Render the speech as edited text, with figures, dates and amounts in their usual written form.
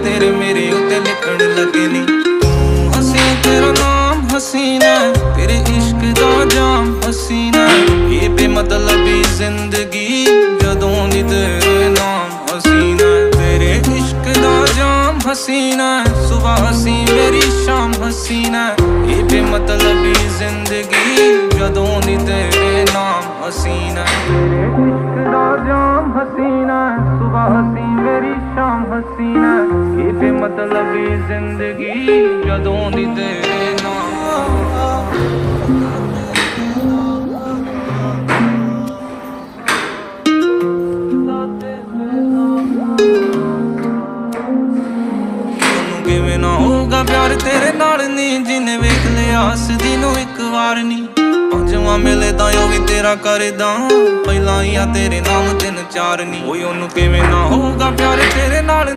तेरे मेरे उत्ते लिखण लगे नी तू हसी तेरा नाम हसीना तेरे इश्क दा जाम हसीना ये बेमतलबी जिंदगी जदों दी तेरे नाम हसीना तेरे इश्क दा जाम हसीना सुबह हसी मेरी शाम हसीना ये बेमतलबी जिंदगी जदों दी तेरे नाम हसीना तेरे इश्क दा जाम हसीना सुबह हसी मेरी शाम हसीना ये बेमतलबी जिंदगी जदों दी तेरे नाम किवें ना होगा प्यार तेरे नाल नी जिन्हें वेख लिया हसदी नूं इक वार नी पंजवां मिले तां ओ वी तेरा करदा पहला ही आ तेरे नाम 3 4 नी ओए ओनू किवें ना होगा प्यार तेरे नाल